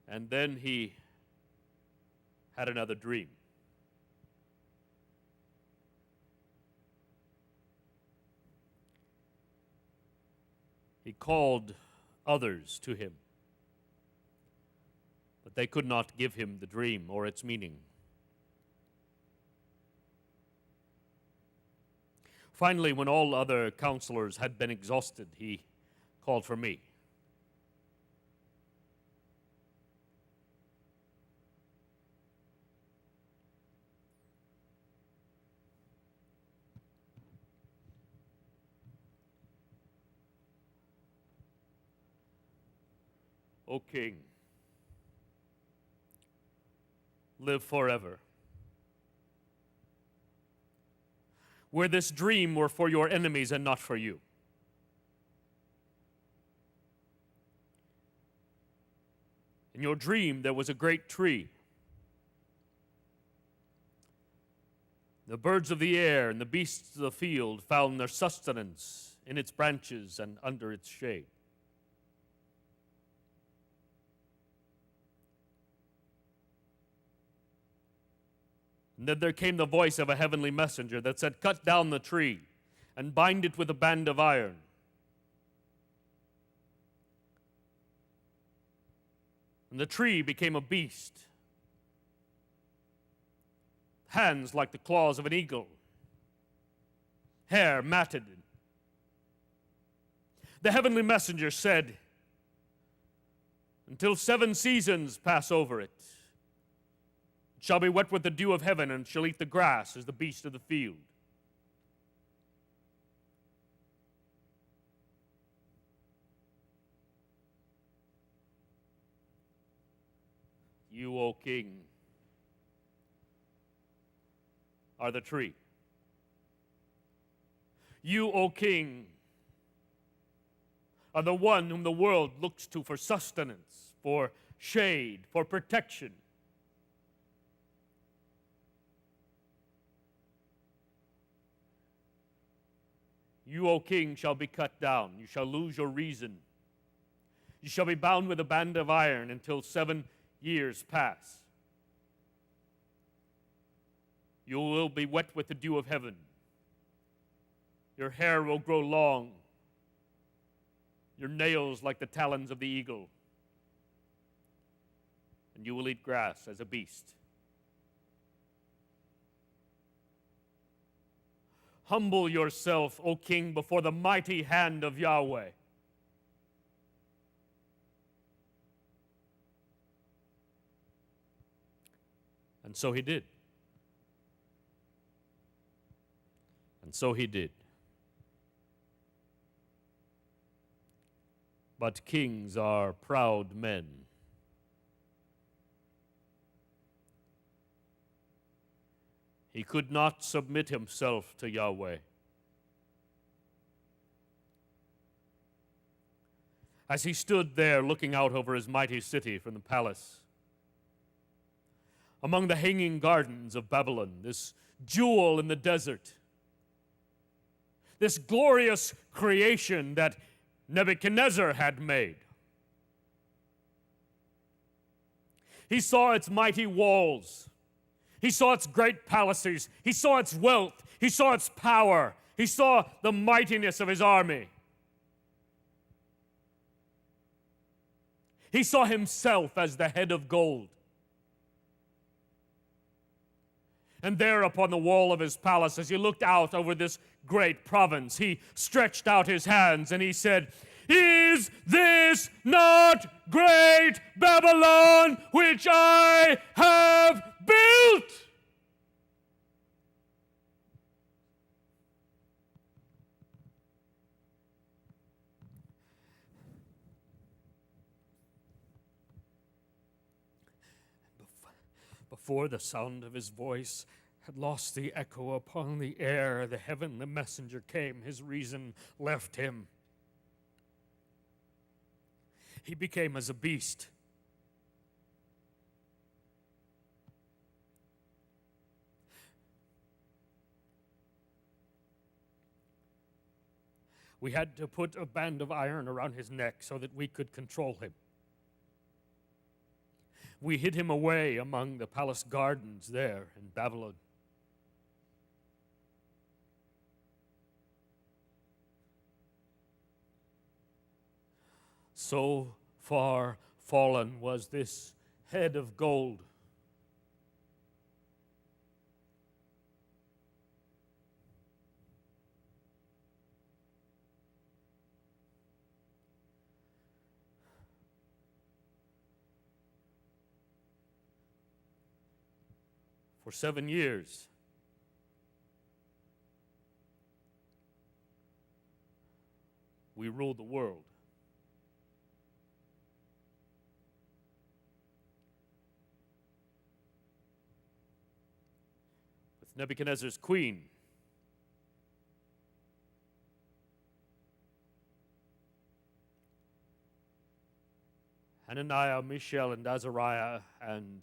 And then he had another dream. He called others to him, but they could not give him the dream or its meaning. Finally, when all other counselors had been exhausted, he called for me. O King, live forever. Where this dream were for your enemies and not for you. In your dream there was a great tree. The birds of the air and the beasts of the field found their sustenance in its branches and under its shade. And then there came the voice of a heavenly messenger that said, "Cut down the tree and bind it with a band of iron." And the tree became a beast, hands like the claws of an eagle, hair matted. The heavenly messenger said, "Until 7 seasons pass over it, it shall be wet with the dew of heaven, and shall eat the grass as the beast of the field." You, O King, are the tree. You, O King, are the one whom the world looks to for sustenance, for shade, for protection. You, O King, shall be cut down. You shall lose your reason. You shall be bound with a band of iron until 7 years pass. You will be wet with the dew of heaven. Your hair will grow long, your nails like the talons of the eagle, and you will eat grass as a beast. Humble yourself, O King, before the mighty hand of Yahweh. And so he did. And so he did. But kings are proud men. He could not submit himself to Yahweh. As he stood there looking out over his mighty city from the palace, among the hanging gardens of Babylon, this jewel in the desert, this glorious creation that Nebuchadnezzar had made. He saw its mighty walls. He saw its great palaces. He saw its wealth. He saw its power. He saw the mightiness of his army. He saw himself as the head of gold. And there upon the wall of his palace, as he looked out over this great province, he stretched out his hands and he said, "Is this not great Babylon which I have built?" Before the sound of his voice had lost the echo upon the air, the heavenly messenger came. His reason left him. He became as a beast. We had to put a band of iron around his neck so that we could control him. We hid him away among the palace gardens there in Babylon. So far fallen was this head of gold. For 7 years, we ruled the world. With Nebuchadnezzar's queen, Hananiah, Mishael, and Azariah, and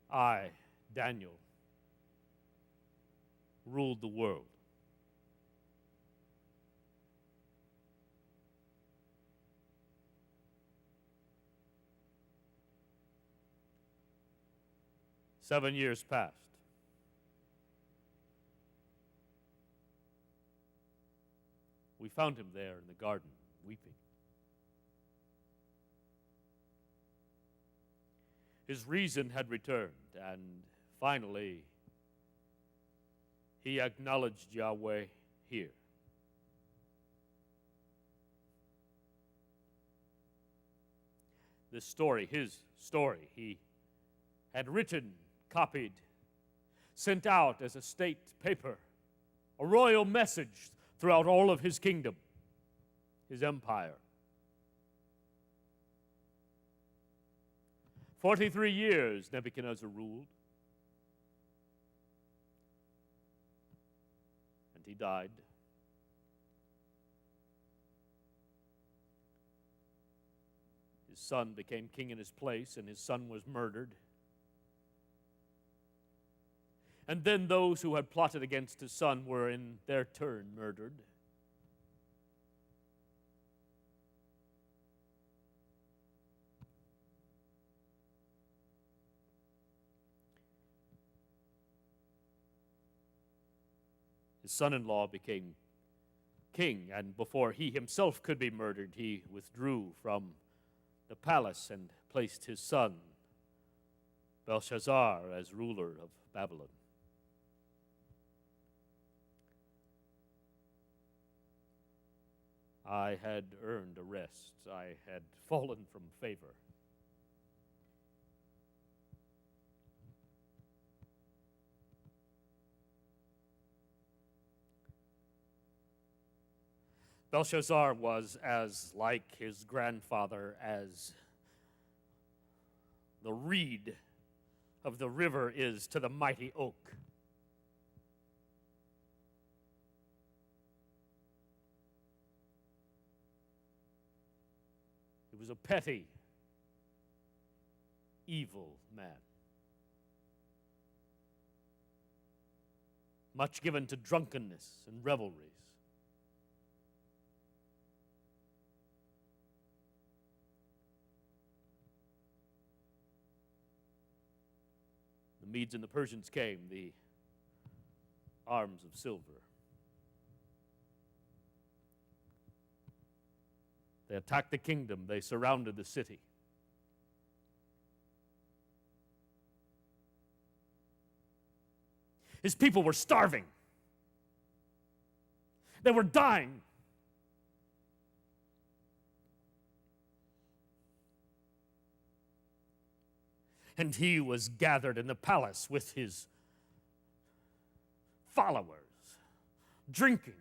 I, Daniel, ruled the world. Seven years passed. We found him there in the garden, weeping. His reason had returned, and finally, he acknowledged Yahweh here. This story, his story, he had written, copied, sent out as a state paper, a royal message throughout all of his kingdom, his empire. 43 years Nebuchadnezzar ruled, and he died. His son became king in his place, and his son was murdered. And then those who had plotted against his son were in their turn murdered. His son-in-law became king, and before he himself could be murdered, he withdrew from the palace and placed his son, Belshazzar, as ruler of Babylon. I had earned arrest. I had fallen from favor. Belshazzar was as like his grandfather as the reed of the river is to the mighty oak. He was a petty, evil man, much given to drunkenness and revelries. The Medes and the Persians came, the arms of silver. They attacked the kingdom. They surrounded the city. His people were starving. They were dying. And he was gathered in the palace with his followers, drinking